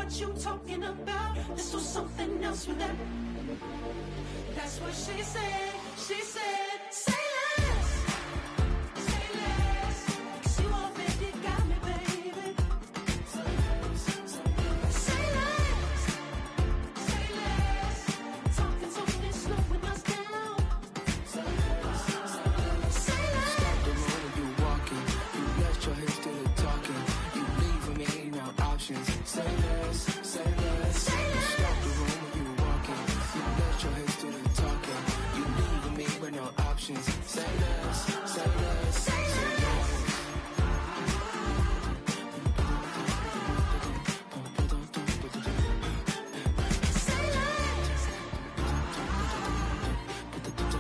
what you talking about. This was something else with that. That's what she said. She said, say less. Say less. 'Cause you already got me, baby. Say less. Say less. Talking so this slowing us down. Say less. Say less. Stop the road when you walking. You left your hips to the talking. You leaving me ain't no options. Say less. Say less. Say less. Stop the road when you walking. You left your hips to the talking. You leaving me with no options. Say less. Say less. Say less. Say less. Say less.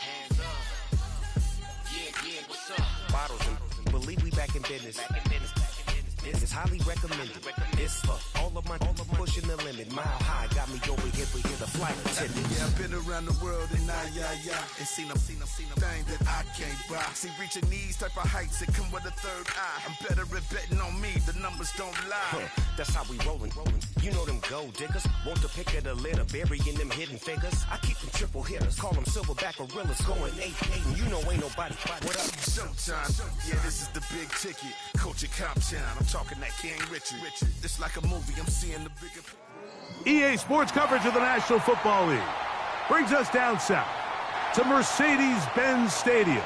Hands up. Yeah, what's up? Bottles and believe we back in business. This is highly recommended. This for all of my pushing the limit. Mile high got me over here, but hear the flight attendant. Yeah, I've been around the world and and seen them thing that I can't buy. See, reaching these type of heights, it come with a third eye. I'm better at betting on me, the numbers don't lie. That's how we rollin'. You know them gold diggers. Want the pick of the litter, burying them hidden figures. I keep them triple hitters, call them silverback gorillas, going 8-8, and you know ain't nobody. What up? Showtime. Yeah, this is the big ticket. Culture Comptown. I'm talking that King Richard. It's like a movie. I'm seeing the bigger. EA Sports coverage of the National Football League brings us down south to Mercedes-Benz Stadium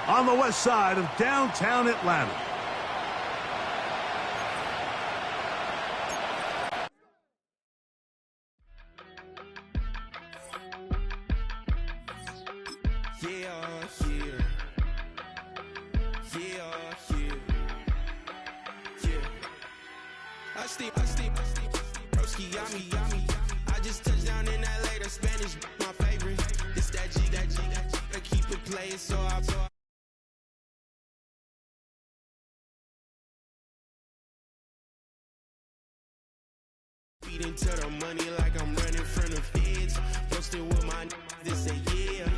on the west side of downtown Atlanta. Broski, yummy. I just touched down in LA, the Spanish, my favorite. It's that G. I keep it playing, so I feed into the money like I'm running from the feds. Posting with my they say yeah.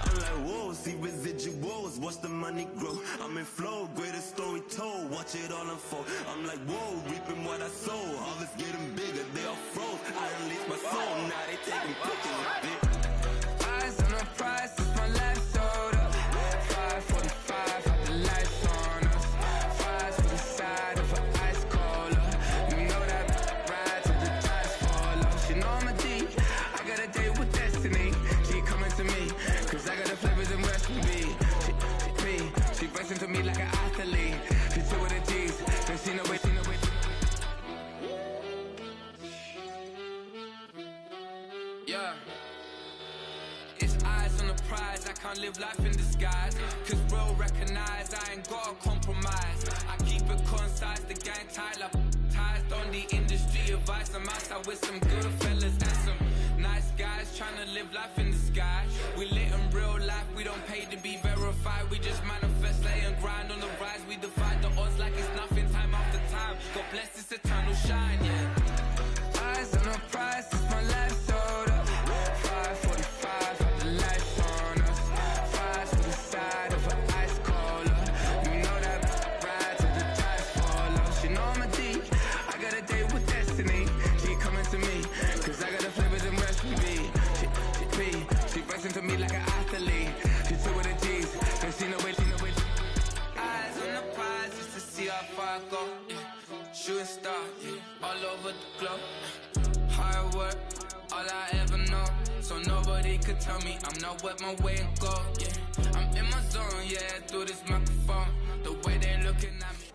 I'm like, whoa, see residuals, watch the money grow. I'm in flow, greatest story told, watch it all unfold. I'm like, whoa, reaping what I sow. Harvest getting bigger, they all froze. I release my soul, now they taking pictures of it. Eyes on the prize, it's my last soda. 545, got the lights on us. Fries for the side of an ice cola. You know that ride till the tires fall off. She know I'm a D, I got a date with destiny. She coming to me, cause I got the flavors and recipe. She racing to me like an athlete. She took with the G's, then she know it. Yeah. It's eyes on the prize, I can't live life in disguise. Cause bro recognize I ain't gotta compromise. I keep it concise, the gang tight like ties on the industry advice. I'm outside with some good fellas and some nice guys trying to live life in the sky. We lit in real life, we don't pay to be verified. We just manifest, lay and grind on the rise. We defy the odds like it's nothing, time after time. God bless this eternal shine, yeah. Eyes on the prize, it's my last soda. 545, got the lights on us. Fries for the side of an ice cola. You know that ride till the tires fall off. She know I'm a D, I got a date with destiny. She coming to me, cause I got the flavors and recipe. She racing to me like an athlete. She took with the G's, then she know it. Eyes on the prize just to see how far I go. Yeah. Shooting star, yeah. All over the globe. Hard work, all I ever know. So nobody could tell me I'm not where my way and go. Yeah, I'm in my zone, yeah, through this microphone. The way they're looking at me.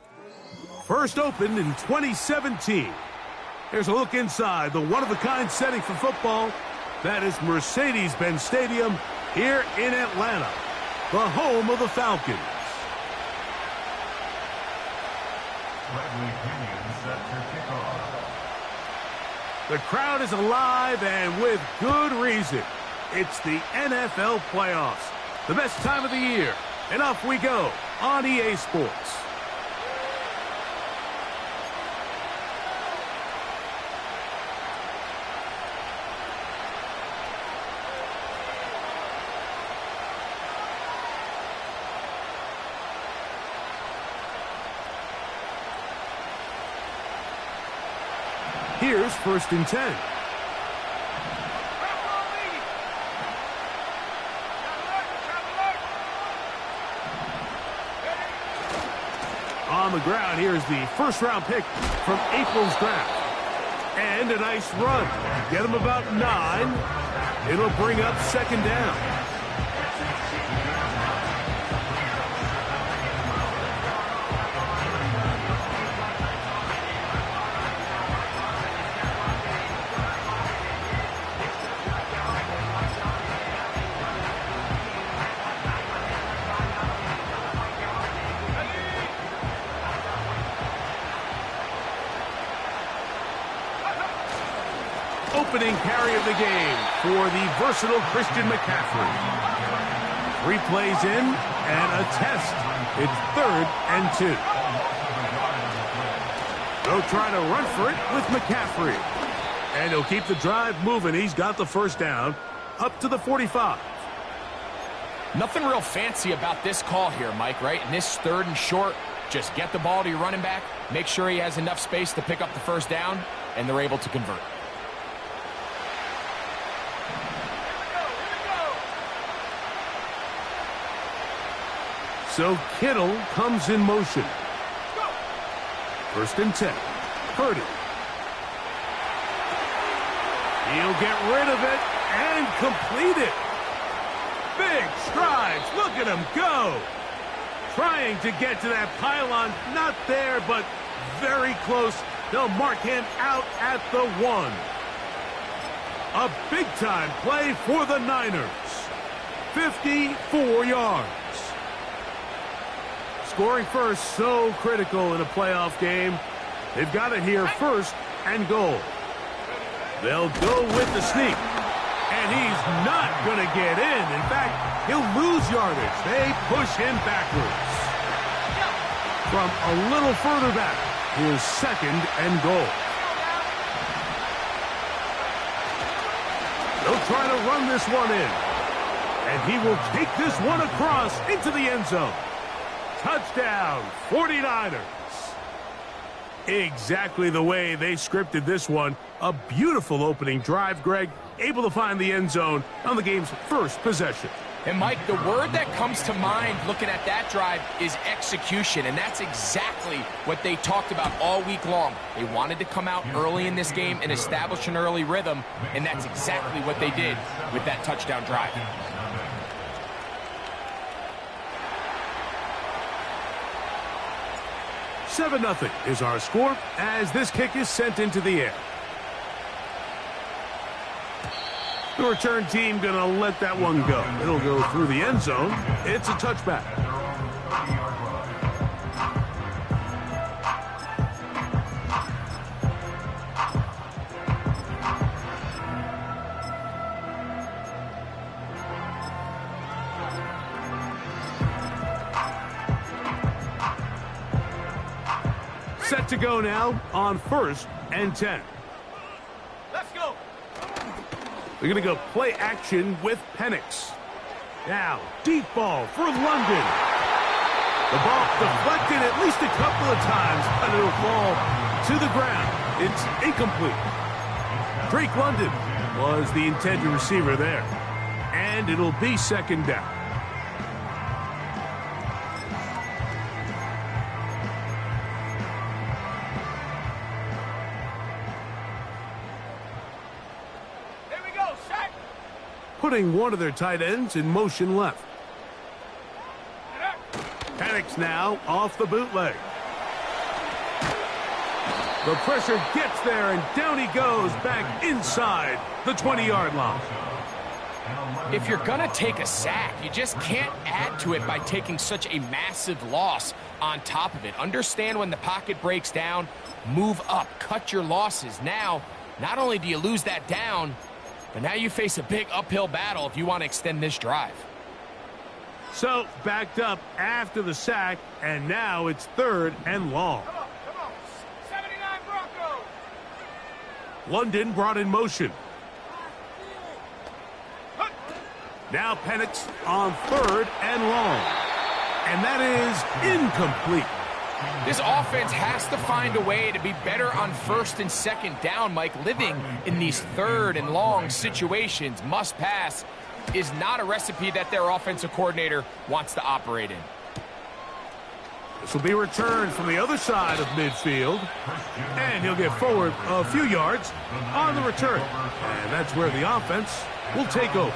First opened in 2017. Here's a look inside the one-of-a-kind setting for football. That is Mercedes-Benz Stadium here in Atlanta, the home of the Falcons. The crowd is alive, and with good reason. It's the NFL playoffs, the best time of the year, and off we go on EA Sports. Here's 1st and 10. On the ground, here's the first-round pick from April's draft. And a nice run. Get him about 9. It'll bring up 2nd down. Opening carry of the game for the versatile Christian McCaffrey. 3 plays in and a test. It's 3rd and 2. They'll try to run for it with McCaffrey. And he'll keep the drive moving. He's got the 1st down up to the 45. Nothing real fancy about this call here, Mike, right? In this 3rd and short, just get the ball to your running back, make sure he has enough space to pick up the 1st down, and they're able to convert. So Kittle comes in motion. 1st and 10. Purdy. He'll get rid of it and complete it. Big strides. Look at him go. Trying to get to that pylon. Not there, but very close. They'll mark him out at the 1. A big-time play for the Niners. 54 yards. Scoring first, so critical in a playoff game. They've got it here, 1st and goal. They'll go with the sneak. And he's not going to get in. In fact, he'll lose yardage. They push him backwards. From a little further back, here's 2nd and goal. They'll try to run this one in. And he will take this one across into the end zone. Touchdown, 49ers. Exactly the way they scripted this one. A beautiful opening drive, Greg. Able to find the end zone on the game's 1st possession. And, Mike, the word that comes to mind looking at that drive is execution, and that's exactly what they talked about all week long. They wanted to come out early in this game and establish an early rhythm, and that's exactly what they did with that touchdown drive. 7-0 is our score as this kick is sent into the air. The return team going to let that one go. It'll go through the end zone. It's a touchback. Set to go now on 1st and 10. Let's go. They're going to go play action with Penix. Now, deep ball for London. The ball deflected at least a couple of times, but it'll fall to the ground. It's incomplete. Drake London was the intended receiver there. And it'll be 2nd down. Putting one of their tight ends in motion left. Penix now off the bootleg. The pressure gets there, and down he goes back inside the 20-yard line. If you're going to take a sack, you just can't add to it by taking such a massive loss on top of it. Understand when the pocket breaks down, move up, cut your losses. Now, not only do you lose that down, but now you face a big uphill battle if you want to extend this drive. So, backed up after the sack, and now it's 3rd and long. Come on. 79 Broncos. London brought in motion. Now Penix on 3rd and long. And that is incomplete. This offense has to find a way to be better on 1st and 2nd down, Mike. Living in these 3rd and long situations, must pass, is not a recipe that their offensive coordinator wants to operate in. This will be returned from the other side of midfield. And he'll get forward a few yards on the return. And that's where the offense will take over.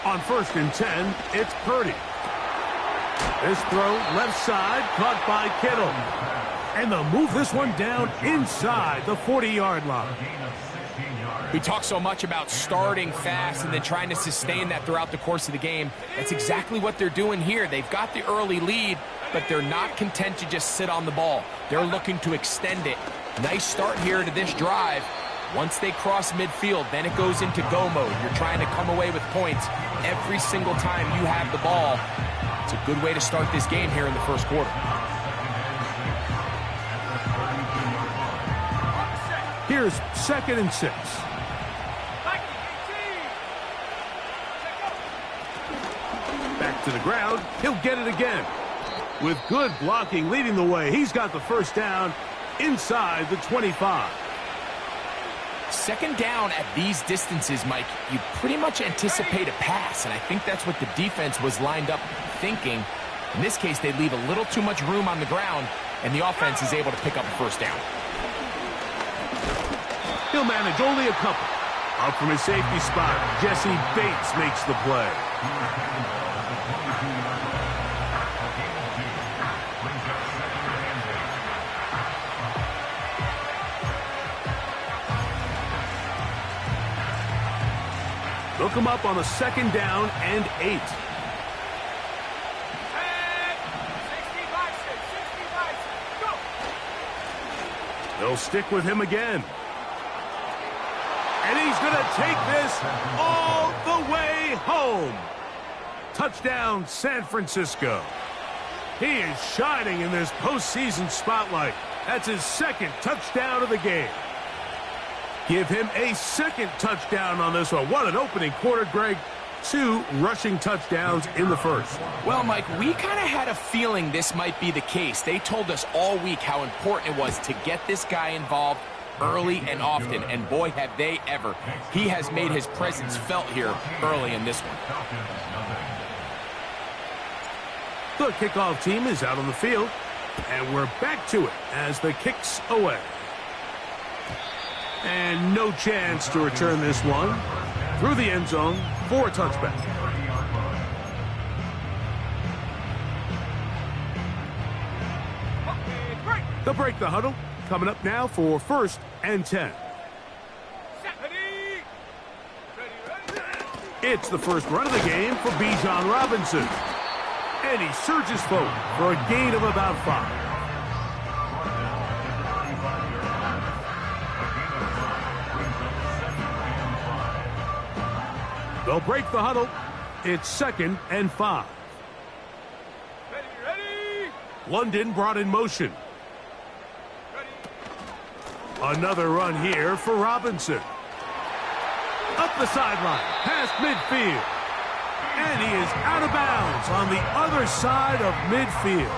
On 1st and 10, it's Purdy. This throw left side caught by Kittle. And they'll move this one down inside the 40-yard line. We talk so much about starting fast and then trying to sustain that throughout the course of the game. That's exactly what they're doing here. They've got the early lead, but they're not content to just sit on the ball. They're looking to extend it. Nice start here to this drive. Once they cross midfield, then it goes into go mode. You're trying to come away with points every single time you have the ball. It's a good way to start this game here in the 1st quarter. Here's 2nd and 6. Back to the ground. He'll get it again. With good blocking leading the way, he's got the 1st down inside the 25. 2nd down at these distances, Mike, you pretty much anticipate a pass, and I think that's what the defense was lined up thinking. In this case, they leave a little too much room on the ground, and the offense is able to pick up a 1st down. He'll manage only a couple. Up from his safety spot, Jesse Bates makes the play. Look him up on a 2nd down and 8. They'll stick with him again. And he's going to take this all the way home. Touchdown, San Francisco. He is shining in this postseason spotlight. That's his 2nd touchdown of the game. Give him a 2nd touchdown on this one. What an opening quarter, Greg. 2 rushing touchdowns in the 1st. Well, Mike, we kind of had a feeling this might be the case. They told us all week how important it was to get this guy involved early and often, and boy, have they ever. He has made his presence felt here early in this one. The kickoff team is out on the field, and we're back to it as the kick's away. And no chance to return this one through the end zone for a touchback. They'll break the huddle. Coming up now for 1st and 10. It's the 1st run of the game for Bijan Robinson. And he surges forward for a gain of about 5. They'll break the huddle. It's 2nd and 5. Ready. London brought in motion. Another run here for Robinson. Up the sideline, past midfield. And he is out of bounds on the other side of midfield.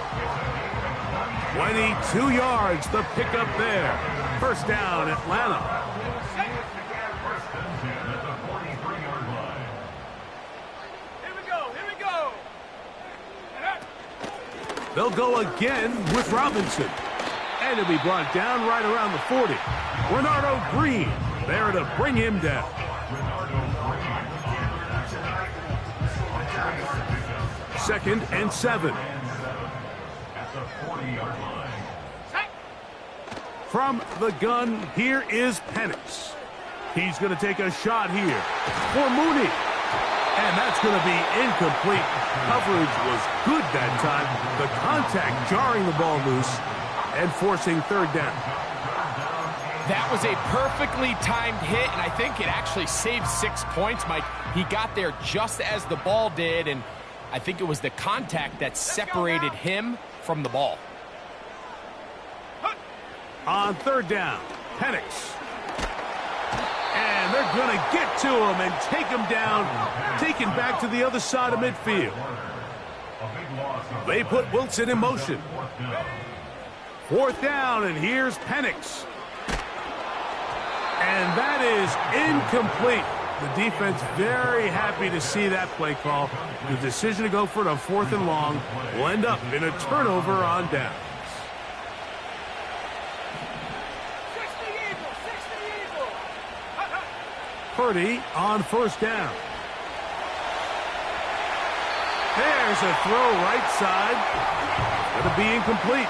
22 yards, the pickup there. 1st down, Atlanta. They'll go again with Robinson. And he'll be brought down right around the 40. Bernardo Green there to bring him down. Second and 7. From the gun, here is Penix. He's going to take a shot here for Mooney. And that's going to be incomplete. Coverage was good that time. The contact jarring the ball loose and forcing third down. That was a perfectly timed hit, and I think it actually saved 6 points, Mike. He got there just as the ball did, and I think it was the contact that separated him from the ball. On third down, Penix. And they're going to get to him and take him down, taken back to the other side of midfield. They put Wilson in motion. Fourth down, and here's Penix. And that is incomplete. The defense very happy to see that play call. The decision to go for it on 4th and long will end up in a turnover on downs. Purdy on first down. There's a throw right side. Going to be incomplete.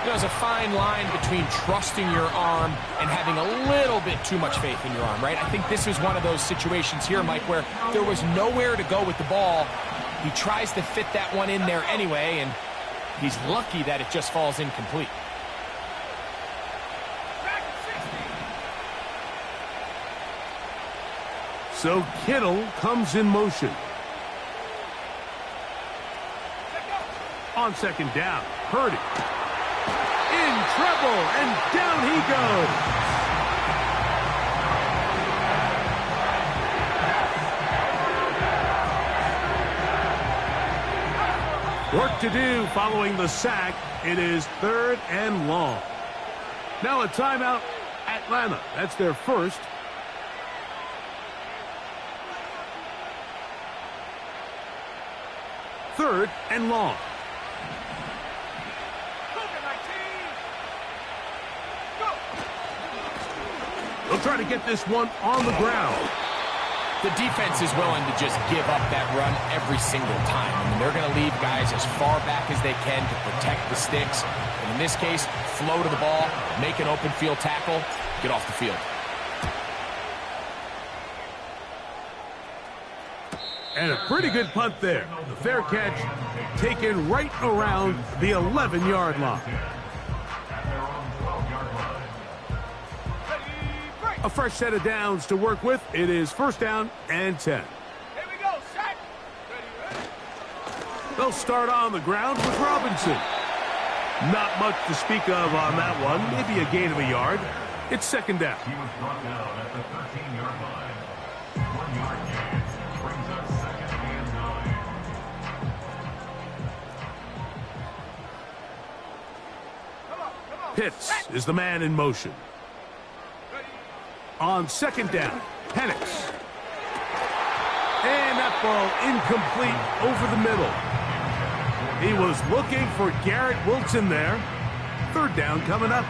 There's a fine line between trusting your arm and having a little bit too much faith in your arm, right? I think this is one of those situations here, Mike, where there was nowhere to go with the ball. He tries to fit that one in there anyway, and he's lucky that it just falls incomplete. So Kittle comes in motion. On second down, Purdy. In trouble, and down he goes. Work to do following the sack. It is 3rd and long. Now a timeout, Atlanta. That's their first. Third and long. They'll try to get this one on the ground. The defense is willing to just give up that run every single time. I mean, they're going to leave guys as far back as they can to protect the sticks. And in this case, flow to the ball, make an open field tackle, get off the field. And a pretty good punt there. The fair catch taken right around the 11-yard line. A fresh set of downs to work with. It is 1st down and 10. Here we go, set. Ready. They'll start on the ground with Robinson. Not much to speak of on that one. Maybe a gain of a yard. It's 2nd down. He was brought down at the 13-yard line. 1-yard gain brings us 2nd and 9. Pitts is the man in motion. On 2nd down, Penix. And that ball incomplete over the middle. He was looking for Garrett Wilson there. 3rd down coming up.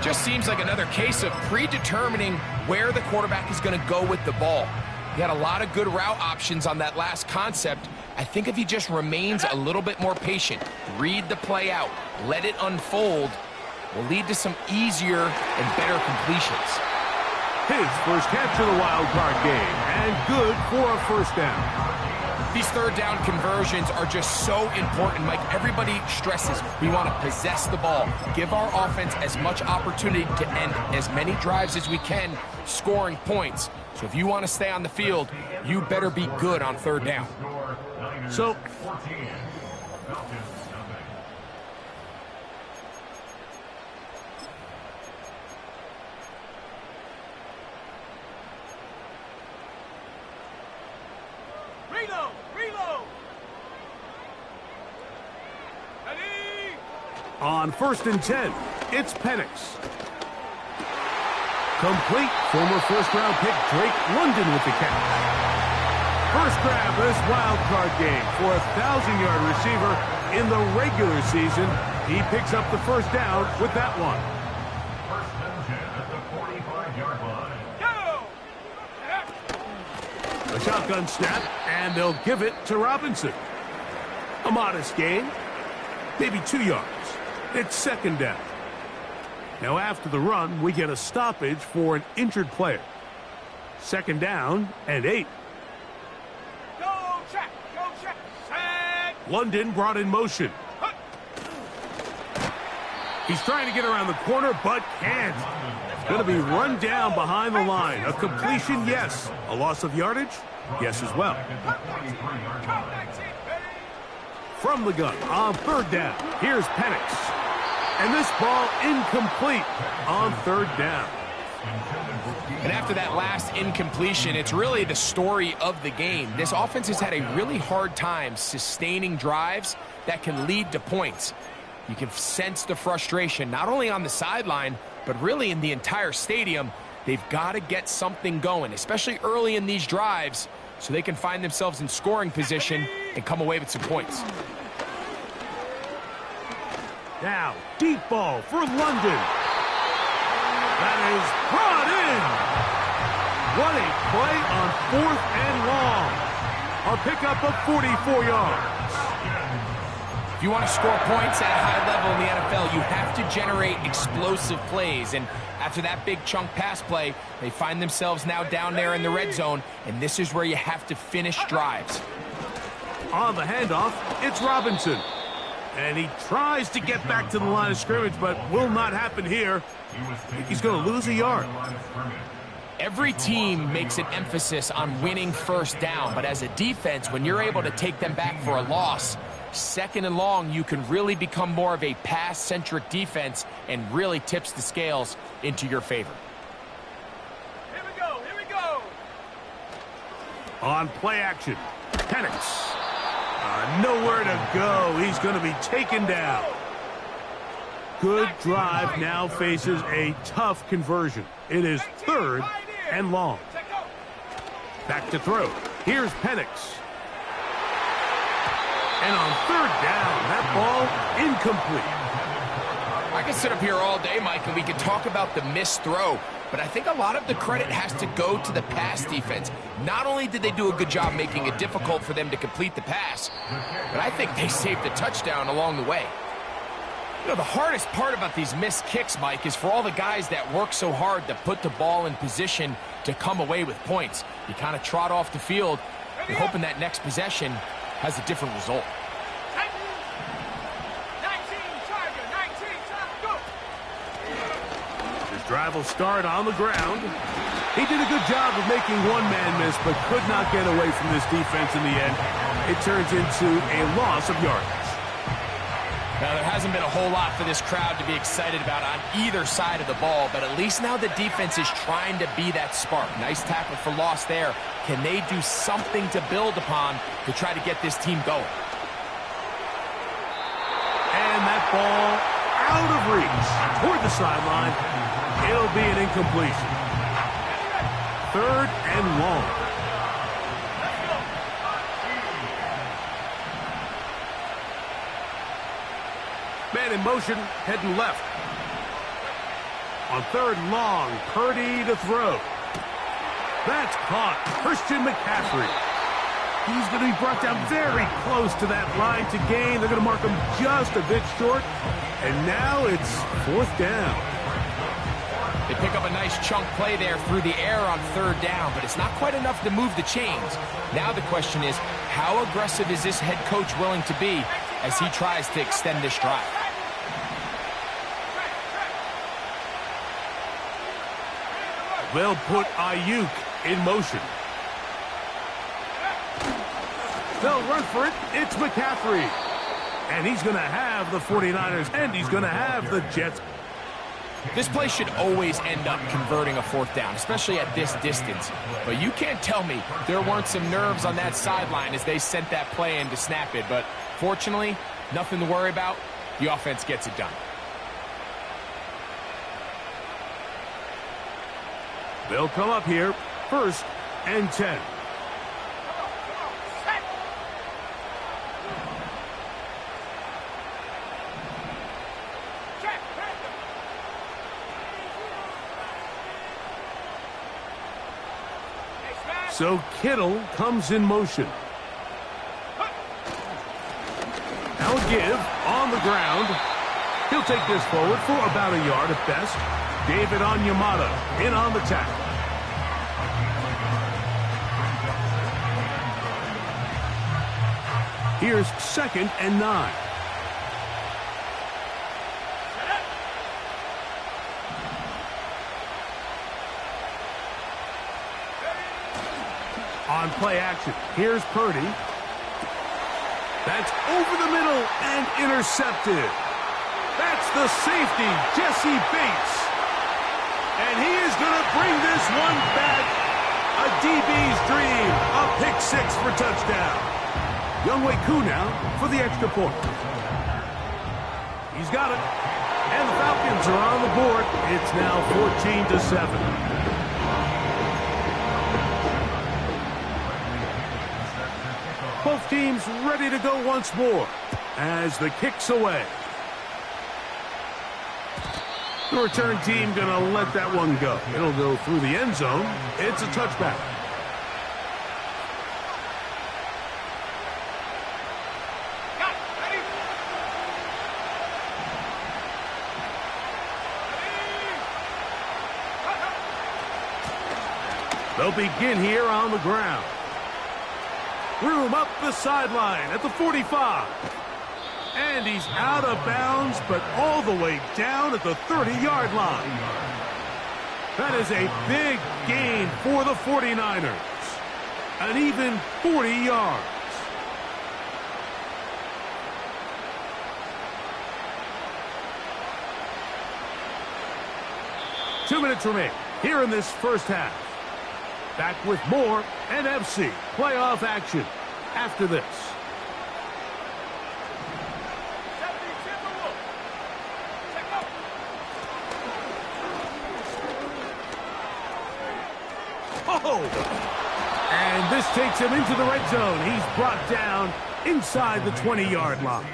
Just seems like another case of predetermining where the quarterback is going to go with the ball. He had a lot of good route options on that last concept. I think if he just remains a little bit more patient, read the play out, let it unfold, will lead to some easier and better completions. His first catch of the wild card game, and good for a 1st down. These 3rd down conversions are just so important, Mike. Everybody stresses we want to possess the ball, give our offense as much opportunity to end as many drives as we can, scoring points. So if you want to stay on the field, you better be good on 3rd down. So, on 1st and 10, it's Penix. Complete. Former 1st-round pick Drake London with the catch. First grab of this wild card game for a 1,000-yard receiver in the regular season. He picks up the 1st down with that one. 1st and 10 at the 45-yard line. A shotgun snap, and they'll give it to Robinson. A modest gain, maybe 2 yards. It's 2nd down. Now after the run, we get a stoppage for an injured player. 2nd down and 8. Go check, set. London brought in motion. He's trying to get around the corner, but can't. Going to be run down behind the line. A completion, yes. A loss of yardage, yes as well. From the gun on 3rd down, here's Penix. And this ball incomplete on 3rd down. And after that last incompletion, it's really the story of the game. This offense has had a really hard time sustaining drives that can lead to points. You can sense the frustration, not only on the sideline, but really in the entire stadium. They've got to get something going, especially early in these drives, so they can find themselves in scoring position and come away with some points. Now, deep ball for London. That is brought in. What a play on 4th and long. A pickup of 44 yards. If you want to score points at a high level in the NFL, you have to generate explosive plays. And after that big chunk pass play, they find themselves now down there in the red zone, and this is where you have to finish drives. On the handoff, it's Robinson. And he tries to get back to the line of scrimmage, but will not happen here. He's going to lose a yard. Every team makes an emphasis on winning 1st down, but as a defense, when you're able to take them back for a loss, 2nd and long, you can really become more of a pass-centric defense and really tips the scales into your favor. Here we go. On play action, Penix. Nowhere to go. He's going to be taken down. Good drive now faces a tough conversion. It is 3rd and long. Back to throw. Here's Penix. And on 3rd down, that ball incomplete. I can sit up here all day, Mike, and we can talk about the missed throw, but I think a lot of the credit has to go to the pass defense. Not only did they do a good job making it difficult for them to complete the pass, but I think they saved a touchdown along the way. You know, the hardest part about these missed kicks, Mike, is for all the guys that work so hard to put the ball in position to come away with points. You kind of trot off the field, you're hoping that next possession has a different result. Drive will start on the ground. He did a good job of making one man miss, but could not get away from this defense in the end. It turns into a loss of yardage. Now, there hasn't been a whole lot for this crowd to be excited about on either side of the ball, but at least now the defense is trying to be that spark. Nice tackle for loss there. Can they do something to build upon to try to get this team going? And that ball out of reach toward the sideline. It'll be an incompletion. 3rd and long. Man in motion, heading left. On 3rd and long, Purdy to throw. That's caught. Christian McCaffrey. He's going to be brought down very close to that line to gain. They're going to mark him just a bit short. And now it's 4th down. They pick up a nice chunk play there through the air on 3rd down, but it's not quite enough to move the chains. Now the question is, how aggressive is this head coach willing to be as he tries to extend this drive? They'll put Ayuk in motion. They'll run for it. It's McCaffrey. And he's going to have the 49ers, and he's going to have the Jets. This play should always end up converting a 4th down, especially at this distance. But you can't tell me there weren't some nerves on that sideline as they sent that play in to snap it. But fortunately, nothing to worry about. The offense gets it done. They'll come up here, 1st and 10. So Kittle comes in motion. Now a give on the ground. He'll take this forward for about a yard at best. David Onyemata in on the tackle. Here's 2nd and 9. On play action, here's Purdy. That's over the middle and intercepted. That's the safety, Jesse Bates. And he is going to bring this one back. A DB's dream. A pick 6 for touchdown. Younghoe Koo now for the extra point. He's got it. And the Falcons are on the board. It's now 14-7. Both teams ready to go once more as the kick's away. The return team going to let that one go. It'll go through the end zone. It's a touchback. They'll begin here on the ground. Room up the sideline at the 45. And he's out of bounds, but all the way down at the 30-yard line. That is a big gain for the 49ers. An even 40 yards. Two minutes remain here in this first half. Back with more NFC playoff action after this. Oh! And this takes him into the red zone. He's brought down inside the 20-yard line.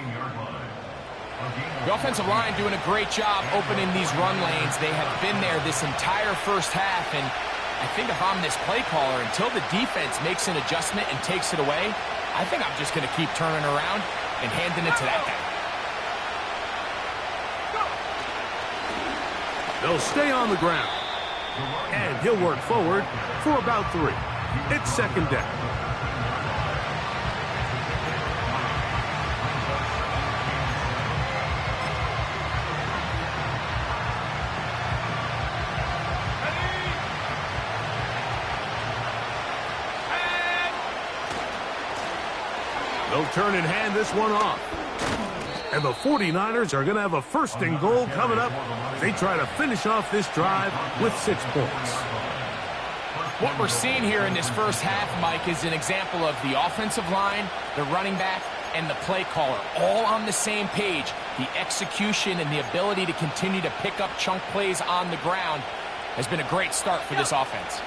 The offensive line doing a great job opening these run lanes. They have been there this entire first half, and I think if I'm this play caller, until the defense makes an adjustment and takes it away, I think I'm just going to keep turning around and handing it to that guy. They'll stay on the ground. And he'll work forward for about 3. It's 2nd down. They'll turn and hand this one off. And the 49ers are going to have a 1st and goal coming up. They try to finish off this drive with 6 points. What we're seeing here in this first half, Mike, is an example of the offensive line, the running back, and the play caller all on the same page. The execution and the ability to continue to pick up chunk plays on the ground has been a great start for this offense.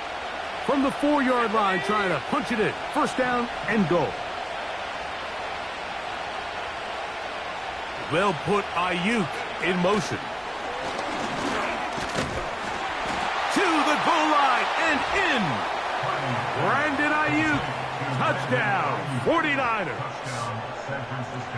From the 4-yard line, trying to punch it in. 1st down and goal. They'll put Ayuk in motion. To the goal line and in. Brandon Ayuk, touchdown, 49ers.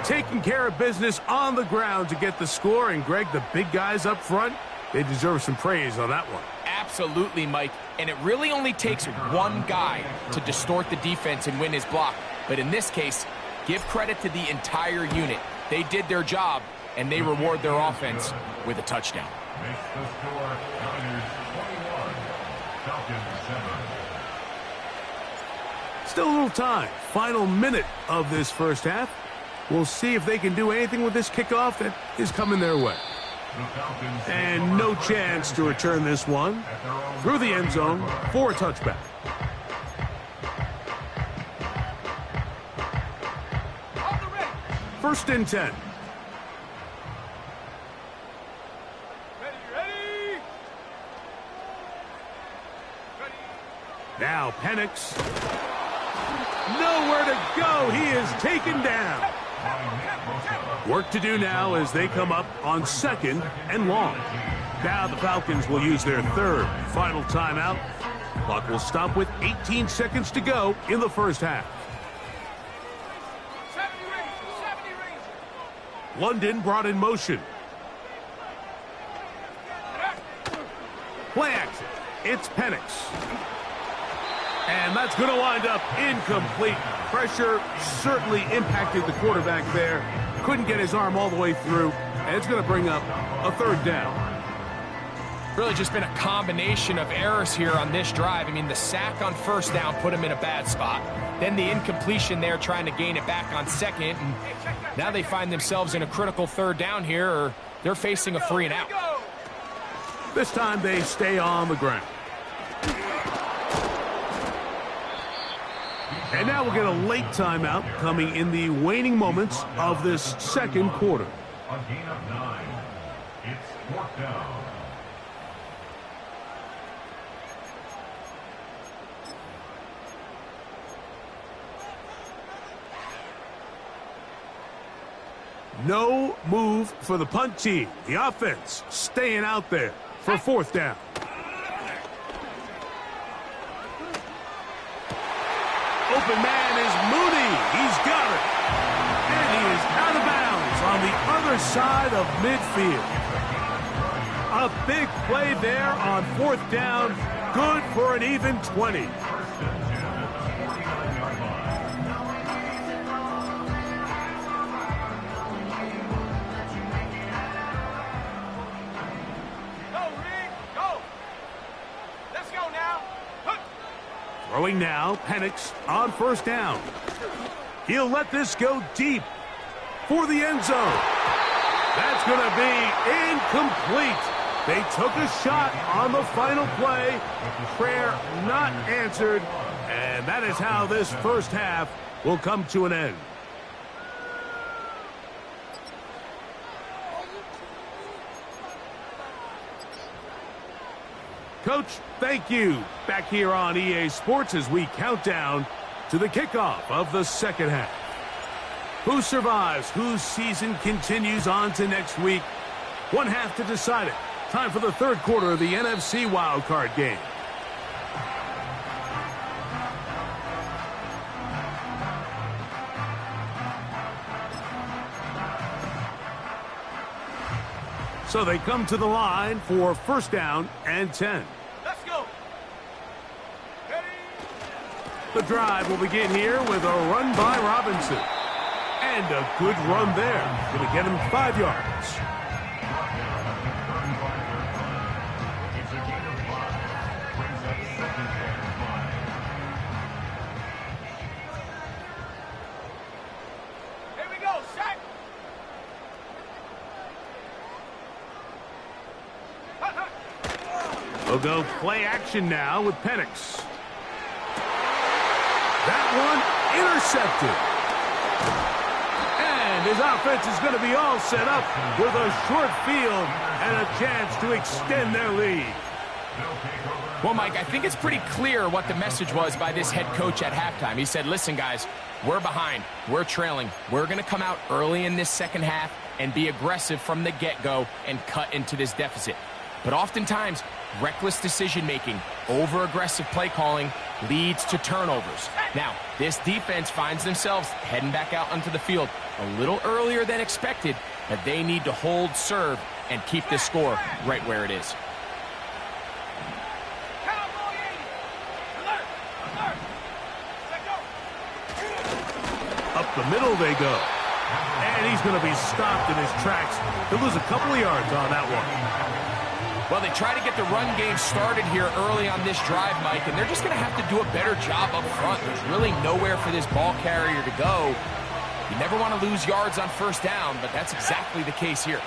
Taking care of business on the ground to get the score. And, Greg, the big guys up front, they deserve some praise on that one. Absolutely, Mike. And it really only takes one guy to distort the defense and win his block. But in this case, give credit to the entire unit. They did their job, and they reward their offense with a touchdown. Makes the score Niners 21, Falcons 7. Still a little time. Final minute of this first half. We'll see if they can do anything with this kickoff that is coming their way. And no chance to return this one through the end zone for a touchback. First and 10. Now Penix. Nowhere to go. He is taken down. Work to do now as they come up on 2nd and long. Now the Falcons will use their 3rd final timeout. Clock will stop with 18 seconds to go in the first half. London brought in motion. it's Penix. And that's going to wind up incomplete. Pressure certainly impacted the quarterback there. Couldn't get his arm all the way through. And it's going to bring up a third down. Really just been a combination of errors here on this drive. I mean, the sack on first down put him in a bad spot. Then the incompletion there trying to gain it back on second. And now they find themselves in a critical third down here, or they're facing a 3 and out. This time they stay on the ground. And now we'll get a late timeout coming in the waning moments of this second quarter. A gain of 9. It's 4th down. No move for the punt team. The offense staying out there for 4th down. Open man is Mooney. He's got it. And he is out of bounds on the other side of midfield. A big play there on 4th down. Good for an even 20. Throwing now, Penix on 1st down. He'll let this go deep for the end zone. That's going to be incomplete. They took a shot on the final play. Prayer not answered. And that is how this first half will come to an end. Coach, thank you. Back here on EA Sports as we count down to the kickoff of the second half. Who survives? Whose season continues on to next week? One half to decide it. Time for the third quarter of the NFC wildcard game. So they come to the line for 1st down and 10. Let's go. The drive will begin here with a run by Robinson. And a good run there. Going to get him 5 yards. It's a gain of 5. Brings up 2nd and 5. Here we go, sack. We'll go play action now with Penix. That one intercepted. And his offense is going to be all set up with a short field and a chance to extend their lead. Well, Mike, I think it's pretty clear what the message was by this head coach at halftime. He said, listen, guys, we're behind. We're trailing. We're going to come out early in this second half and be aggressive from the get-go and cut into this deficit. But oftentimes, reckless decision-making, over-aggressive play calling leads to turnovers. Now, this defense finds themselves heading back out onto the field a little earlier than expected, but they need to hold serve and keep this score right where it is. Up the middle they go. And he's going to be stopped in his tracks. He'll lose a couple of yards on that one. Well, they try to get the run game started here early on this drive, Mike, and they're just going to have to do a better job up front. There's really nowhere for this ball carrier to go. You never want to lose yards on 1st down, but that's exactly the case here.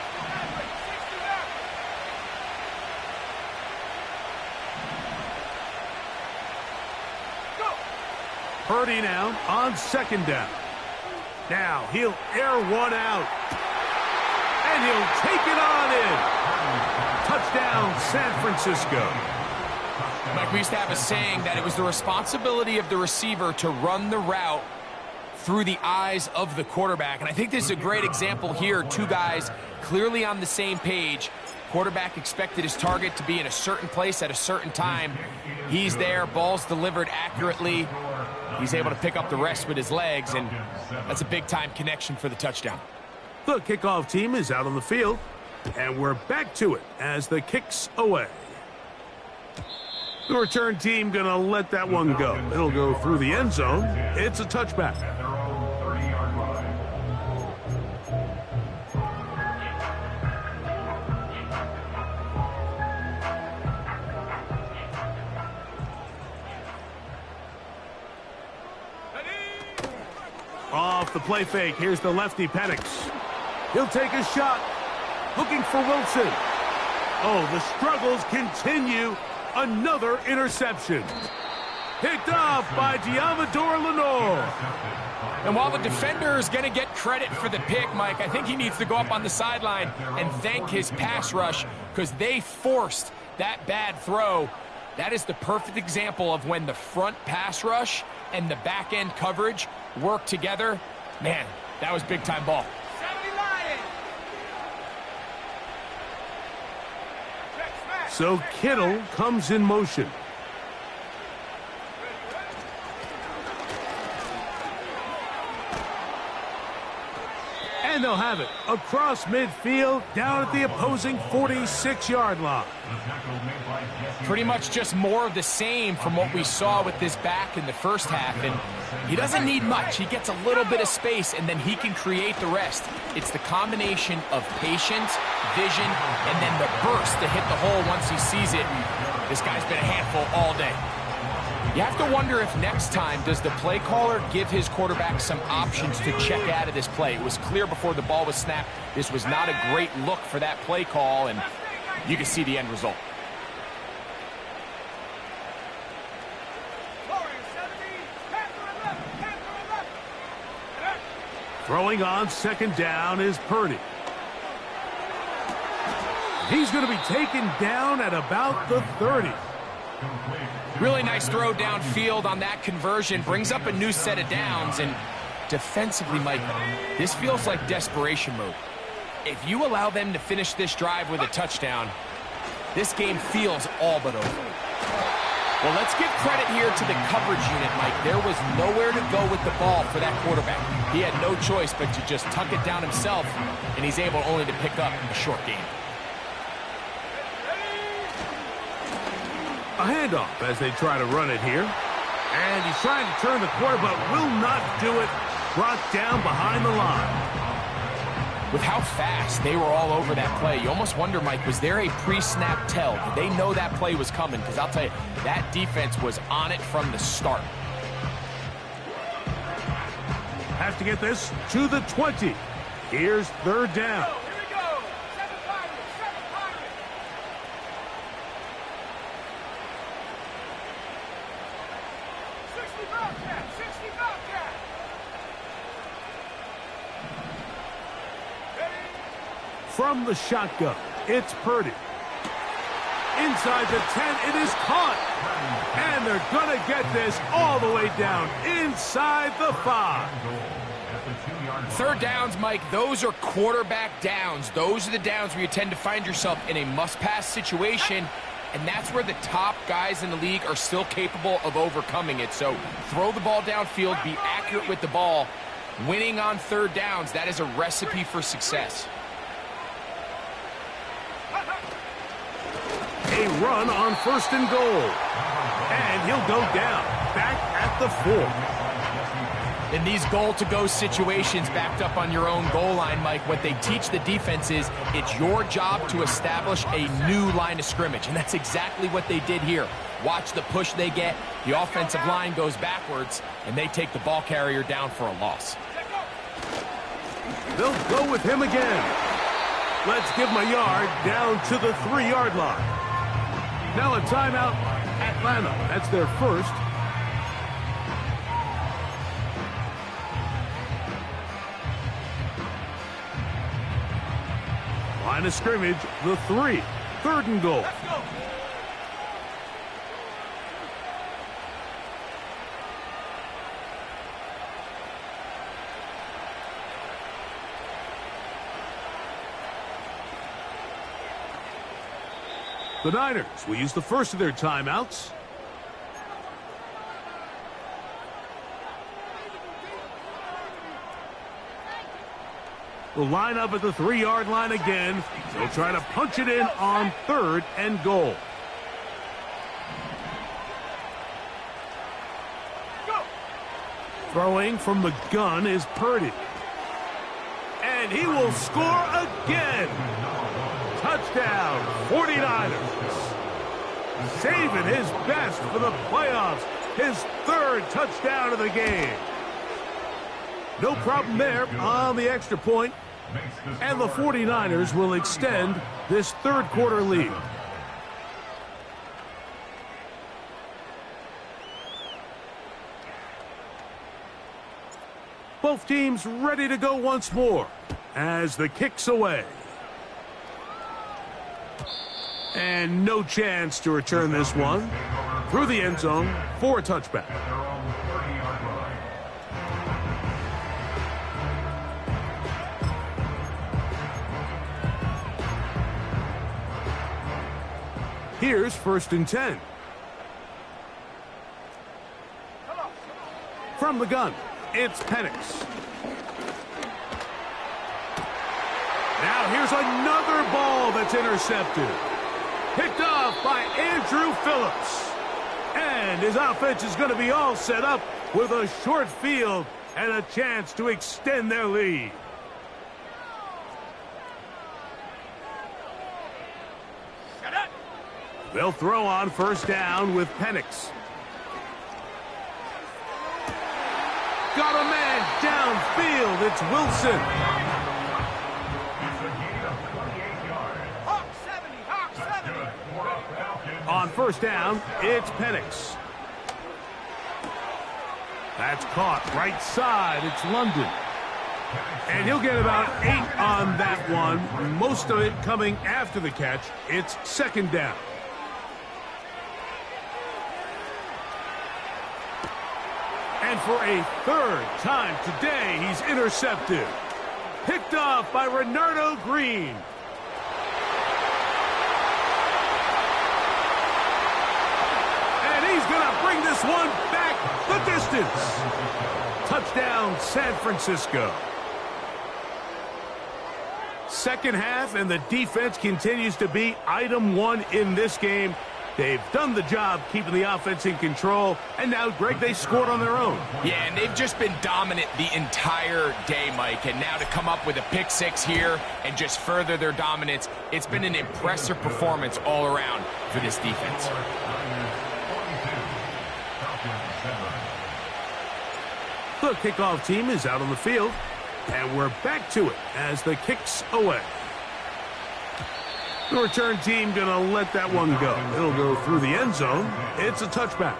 Purdy now on 2nd down. Now he'll air one out. And he'll take it on in. Touchdown, San Francisco. Mike, we used to have a saying that it was the responsibility of the receiver to run the route through the eyes of the quarterback. And I think this is a great example here. 2 guys clearly on the same page. Quarterback expected his target to be in a certain place at a certain time. He's there, ball's delivered accurately. He's able to pick up the rest with his legs, and that's a big-time connection for the touchdown. The kickoff team is out on the field, and we're back to it as the kick's away. The return team going to let that one go. It'll go through the end zone. It's a touchback. At their own 30-yard line. Off the play fake, here's the lefty Penix. He'll take a shot, looking for Wilson. Oh, the struggles continue. Another interception. Picked off by Diamador Lenore. And while the defender is going to get credit for the pick, Mike, I think he needs to go up on the sideline and thank his pass rush because they forced that bad throw. That is the perfect example of when the front pass rush and the back end coverage work together. Man, that was big-time ball. 70 Lions. So Kittle comes in motion. And they'll have it across midfield down at the opposing 46-yard line. Pretty much just more of the same from what we saw with this back in the first half. And he doesn't need much. He gets a little bit of space, and then he can create the rest. It's the combination of patience, vision, and then the burst to hit the hole once he sees it. This guy's been a handful all day. You have to wonder if next time, does the play caller give his quarterback some options to check out of this play? It was clear before the ball was snapped. This was not a great look for that play call, and you can see the end result. Throwing on second down is Purdy. He's going to be taken down at about the 30. Really nice throw downfield on that conversion. Brings up a new set of downs. And defensively, Mike, this feels like desperation mode. If you allow them to finish this drive with a touchdown, this game feels all but over. Well, let's give credit here to the coverage unit, Mike. There was nowhere to go with the ball for that quarterback. He had no choice but to just tuck it down himself, and he's able only to pick up a short gain. A handoff as they try to run it here. And he's trying to turn the corner, but will not do it. Brought down behind the line. With how fast they were all over that play, you almost wonder, Mike, was there a pre-snap tell? Did they know that play was coming? Because I'll tell you, that defense was on it from the start. Have to get this to the 20. Here's third down. From the shotgun, it's Purdy. Inside the 10, it is caught. And they're going to get this all the way down inside the 5. Third downs, Mike, those are quarterback downs. Those are the downs where you tend to find yourself in a must-pass situation, and that's where the top guys in the league are still capable of overcoming it. So throw the ball downfield, be accurate with the ball. Winning on third downs, that is a recipe for success. A run on first and goal. And he'll go down, back at the 4. In these goal-to-go situations backed up on your own goal line, Mike, what they teach the defense is it's your job to establish a new line of scrimmage, and that's exactly what they did here. Watch the push they get. The offensive line goes backwards, and they take the ball carrier down for a loss. They'll go with him again. Let's give him a yard down to the 3-yard line. Now a timeout, Atlanta. That's their first. Line of scrimmage, the 3. Third and goal. Let's go. The Niners will use the first of their timeouts. Will line up at the 3-yard line again. They'll try to punch it in on third and goal. Throwing from the gun is Purdy. And he will score again. Touchdown, 49ers. Saving his best for the playoffs. His third touchdown of the game. No problem there on the extra point. And the 49ers will extend this third quarter lead. Both teams ready to go once more as the kick's away. And no chance to return this one through the end zone for a touchback. Here's 1st and 10. From the gun, it's Penix. Now here's another ball that's intercepted. Picked off by Andrew Phillips. And his offense is going to be all set up with a short field and a chance to extend their lead. They'll throw on 1st down with Penix. Got a man downfield. It's Wilson. On 1st down, it's Penix. That's caught right side. It's London. And he'll get about 8 on that one. Most of it coming after the catch. It's 2nd down. And for a 3rd time today, he's intercepted. Picked off by Renardo Green. And he's going to bring this one back the distance. Touchdown, San Francisco. Second half, and the defense continues to be item 1 in this game. They've done the job keeping the offense in control, and now, Greg, they scored on their own. Yeah, and they've just been dominant the entire day, Mike, and now to come up with a pick 6 here and just further their dominance, it's been an impressive performance all around for this defense. The kickoff team is out on the field, and we're back to it as the kick's away. The return team going to let that one go. It'll go through the end zone. It's a touchback.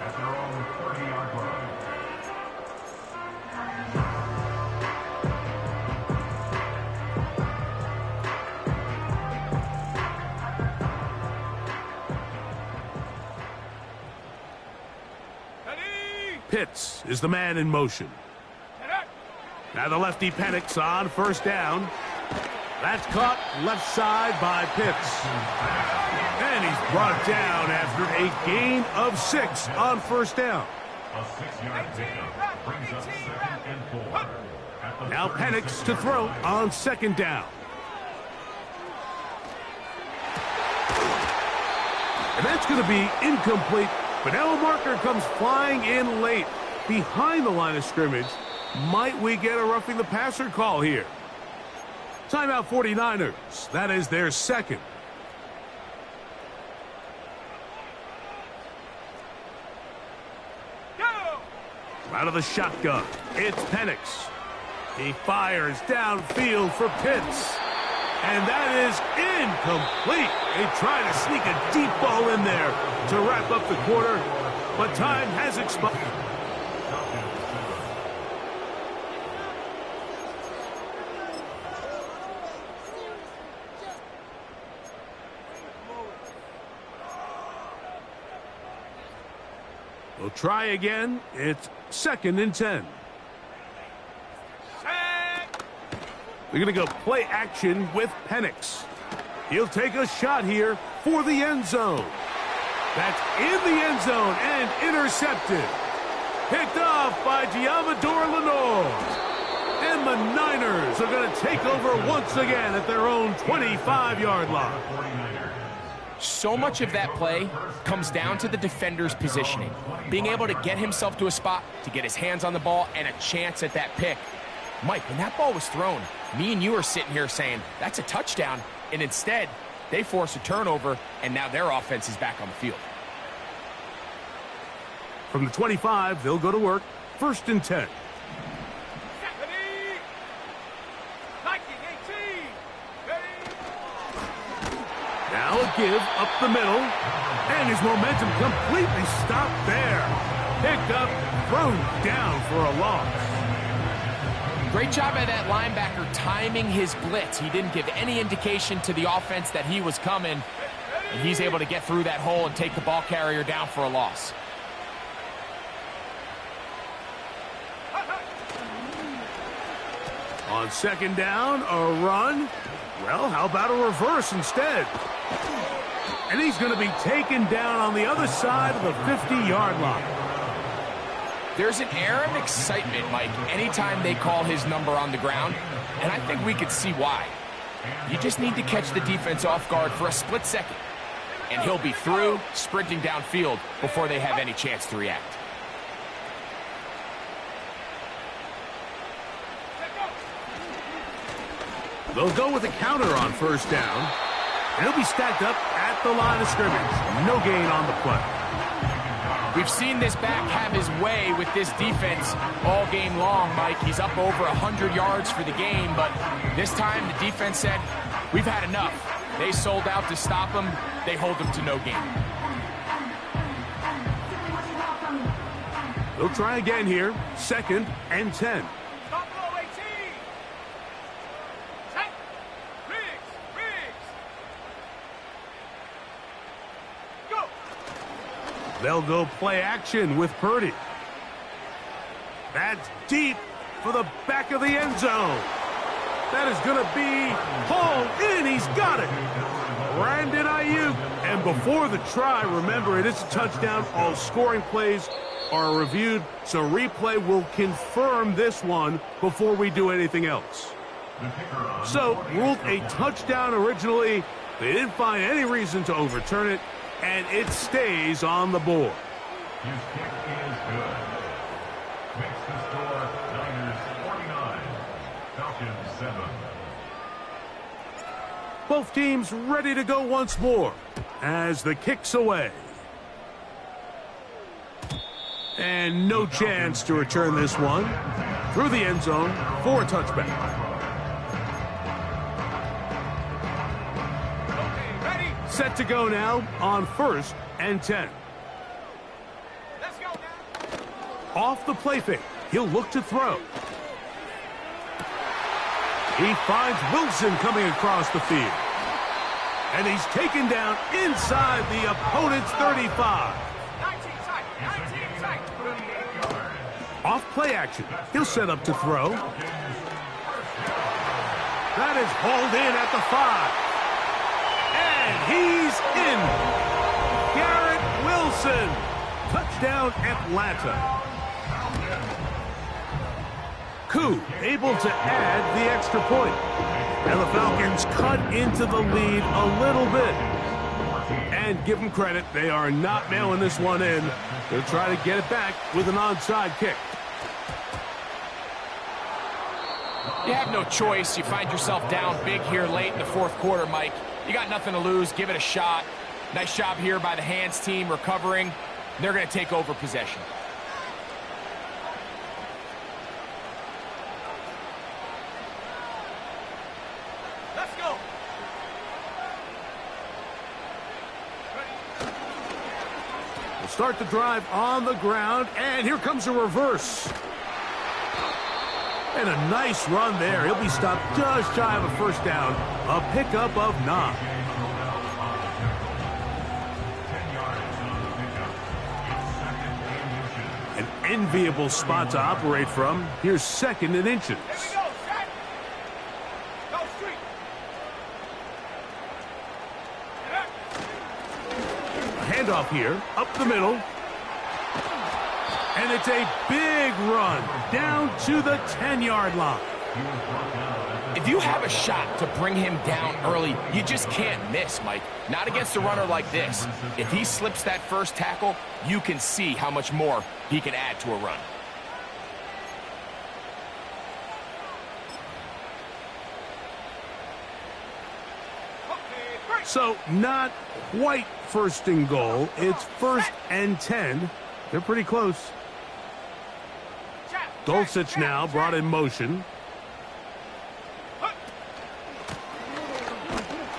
Pitts is the man in motion. Now the lefty Penix on 1st down. That's caught left side by Pitts. And he's brought down after a gain of 6 on 1st down. A 6-yard pickup brings up 2nd and 4. Now Penix to throw on 2nd down. And that's going to be incomplete. But now a marker comes flying in late behind the line of scrimmage. Might we get a roughing the passer call here? Timeout 49ers. That is their 2nd. Out of the shotgun, it's Penix. He fires downfield for Pitts. And that is incomplete. They try to sneak a deep ball in there to wrap up the quarter, but time has expired. We'll try again. It's 2nd and 10. They're going to go play action with Penix. He'll take a shot here for the end zone. That's in the end zone and intercepted. Picked off by Diamador Lenore. And the Niners are going to take over once again at their own 25-yard line. So much of that play comes down to the defender's positioning, being able to get himself to a spot, to get his hands on the ball, and a chance at that pick. Mike, when that ball was thrown, me and you are sitting here saying, that's a touchdown, and instead, they force a turnover, and now their offense is back on the field. From the 25, they'll go to work. 1st and 10. Now a give up the middle, and his momentum completely stopped there. Picked up, thrown down for a loss. Great job by that linebacker timing his blitz. He didn't give any indication to the offense that he was coming, and he's able to get through that hole and take the ball carrier down for a loss. On 2nd down, a run. Well, how about a reverse instead? And he's going to be taken down on the other side of the 50-yard line. There's an air of excitement, Mike, anytime they call his number on the ground, and I think we could see why. You just need to catch the defense off guard for a split second, and he'll be through, sprinting downfield before they have any chance to react. They'll go with a counter on 1st down. And he'll be stacked up at the line of scrimmage. No gain on the play. We've seen this back have his way with this defense all game long, Mike. He's up over 100 yards for the game, but this time the defense said, we've had enough. They sold out to stop him. They hold him to no gain. They'll try again here. 2nd and 10. They'll go play action with Purdy. That's deep for the back of the end zone. That is going to be hauled in. He's got it. Brandon Ayuk. And before the try, remember, it is a touchdown. All scoring plays are reviewed, so replay will confirm this one before we do anything else. So, ruled a touchdown originally. They didn't find any reason to overturn it, and it stays on the board. His kick is good. Makes the score Niners 49, Falcons 7. Both teams ready to go once more as the kick's away. And no chance to return this one through the end zone for a touchback. Set to go now on 1st and 10. Let's go now. Off the play fake, he'll look to throw. He finds Wilson coming across the field. And he's taken down inside the opponent's 35. 19 tight, 19 tight. Off play action, he'll set up to throw. That is hauled in at the 5. And he's in. Garrett Wilson. Touchdown, Atlanta. Koo able to add the extra point. And the Falcons cut into the lead a little bit. And give them credit, they are not mailing this one in. They'll try to get it back with an onside kick. You have no choice. You find yourself down big here late in the 4th quarter, Mike. You got nothing to lose. Give it a shot. Nice job here by the hands team recovering. They're going to take over possession. Let's go. We'll start the drive on the ground, and here comes a reverse. And a nice run there. He'll be stopped just shy of a 1st down. A pickup of 9. 10 yards on the pickup. It's 2nd and inches. An enviable spot to operate from. Here's 2nd and inches. Here we go, set. Go street. A handoff here, up the middle. And it's a big run down to the 10-yard line. If you have a shot to bring him down early, you just can't miss, Mike. Not against a runner like this. If he slips that first tackle, you can see how much more he can add to a run. So not quite first and goal. It's first and 10. They're pretty close. Dulcich now brought in motion.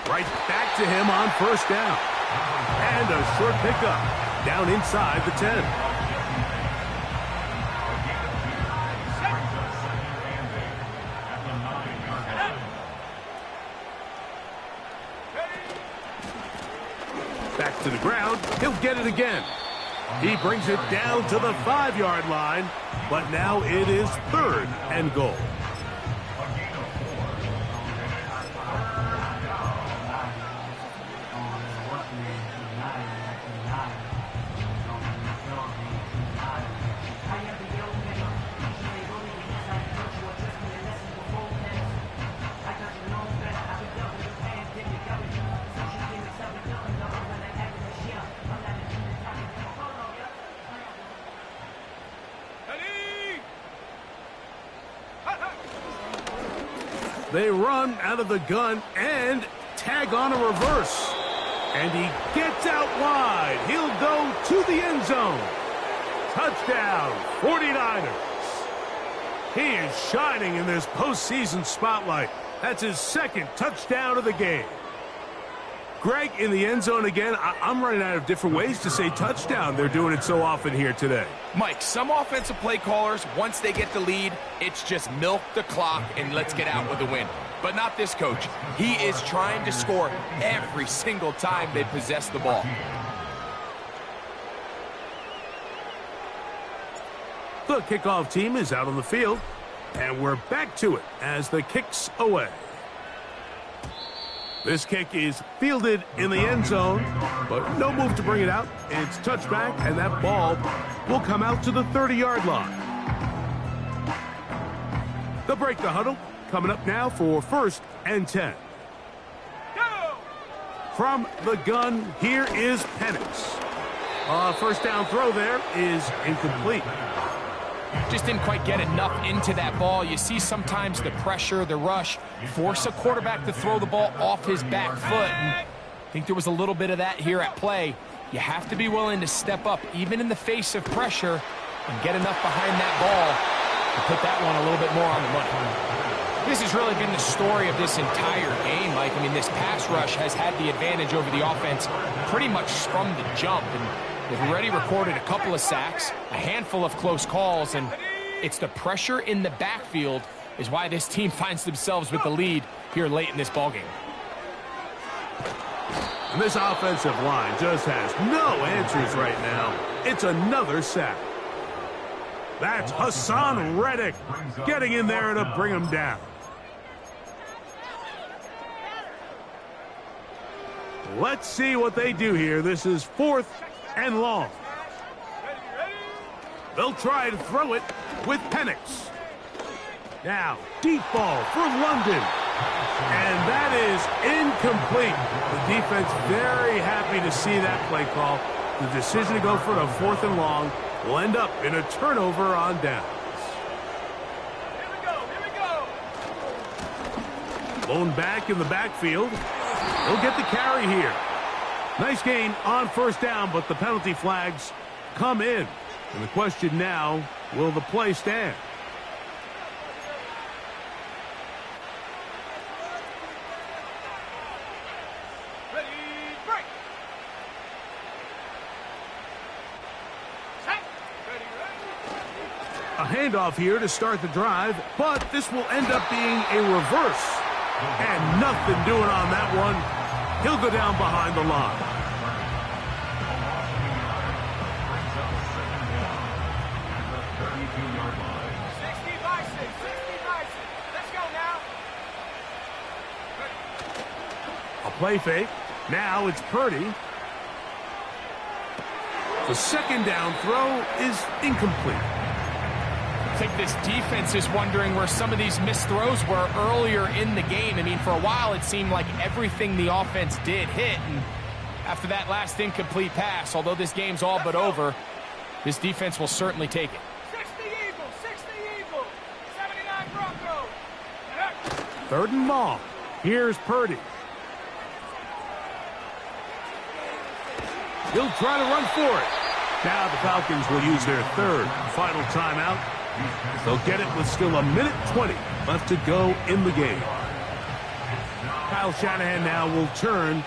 Right back to him on first down. And a short pickup down inside the 10. Back to the ground. He'll get it again. He brings it down to the 5-yard line, but now it is third and goal. They run out of the gun and tag on a reverse. And he gets out wide. He'll go to the end zone. Touchdown, 49ers. He is shining in this postseason spotlight. That's his second touchdown of the game. Greg, in the end zone again. I'm running out of different ways to say touchdown. They're doing it so often here today. Mike, some offensive play callers, once they get the lead, it's just milk the clock and let's get out with a win. But not this coach. He is trying to score every single time they possess the ball. The kickoff team is out on the field, and we're back to it as the kick's away. This kick is fielded in the end zone, but no move to bring it out. It's touchback, and that ball will come out to the 30-yard line. They'll break the huddle. Coming up now for first and 10. Go! From the gun, here is Penix. First down throw there is incomplete. Just didn't quite get enough into that ball. You see sometimes the pressure, the rush, force a quarterback to throw the ball off his back foot. And I think there was a little bit of that here at play. You have to be willing to step up, even in the face of pressure, and get enough behind that ball to put that one a little bit more on the money. This has really been the story of this entire game, Mike. I mean, this pass rush has had the advantage over the offense pretty much from the jump. And they've already recorded a couple of sacks, a handful of close calls, and it's the pressure in the backfield is why this team finds themselves with the lead here late in this ballgame. And this offensive line just has no answers right now. It's another sack. That's Hassan Reddick getting in there to bring him down. Let's see what they do here. This is fourth and long. They'll try to throw it with Penix. Now, deep ball for London. And that is incomplete. The defense very happy to see that play call. The decision to go for a fourth and long will end up in a turnover on downs. Here we go. Lone back in the backfield. He'll get the carry here. Nice gain on first down, but the penalty flags come in. And the question now, will the play stand? Ready, break. Set. Ready, ready. A handoff here to start the drive, but this will end up being a reverse. And nothing doing on that one. He'll go down behind the line. A play fake. Now it's Purdy. The second down throw is incomplete. think this defense is wondering where some of these missed throws were earlier in the game. I mean, for a while it seemed like everything the offense did hit, and after that last incomplete pass, although this game's all but over, this defense will certainly take it. 60 Eagles, 60 Eagles, 79 Broncos. 3rd and long. Here's Purdy. He'll try to run for it. Now the Falcons will use their 3rd final timeout. They'll get it with still 1:20 left to go in the game. Kyle Shanahan now will turn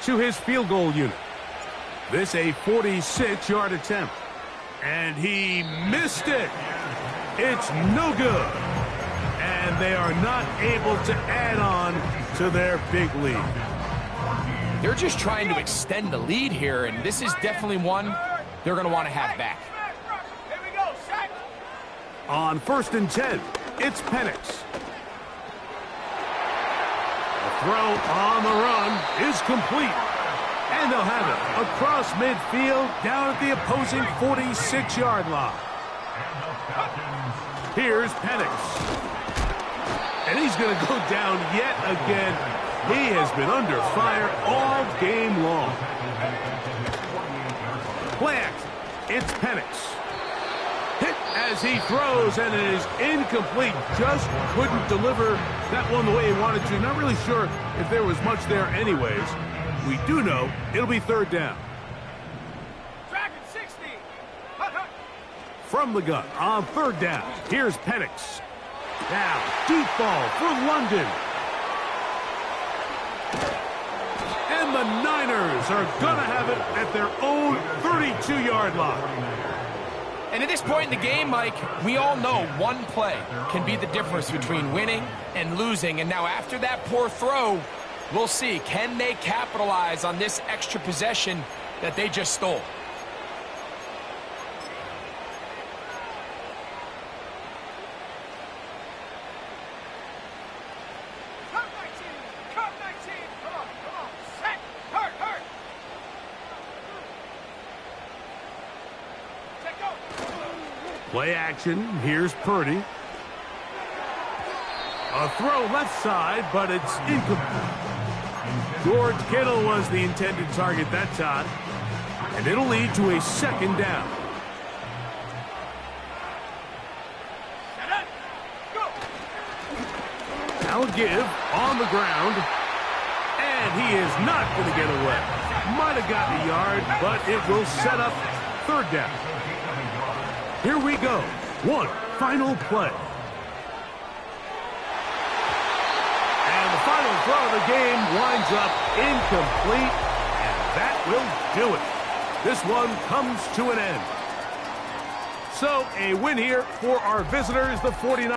to his field goal unit. This a 46-yard attempt. And he missed it. It's no good. And they are not able to add on to their big lead. They're just trying to extend the lead here, and this is definitely one they're going to want to have back. Here we go, sack. On 1st and 10, it's Penix. The throw on the run is complete. And they'll have it across midfield down at the opposing 46-yard line. Here's Penix. And he's going to go down yet again. He has been under fire all game long. Play action. It's Penix. Hit as he throws, and it is incomplete. Just couldn't deliver that one the way he wanted to. Not really sure if there was much there anyways. We do know it'll be 3rd down. Dragon 60. From the gun on 3rd down. Here's Penix. Now, deep ball for London. And the Niners are going to have it at their own 32-yard line. And at this point in the game, Mike, we all know one play can be the difference between winning and losing. And now after that poor throw, we'll see, can they capitalize on this extra possession that they just stole? Come 19. Come on. Set. Hurt. Set, go. Play action. Here's Purdy. A throw left side, but it's incomplete. George Kittle was the intended target that time. And it'll lead to a 2nd down. Now give on the ground. And he is not going to get away. Might have gotten a yard, but it will set up 3rd down. Here we go. One final play. And the final throw of the game winds up incomplete. And that will do it. This one comes to an end. So a win here for our visitors, the 49ers.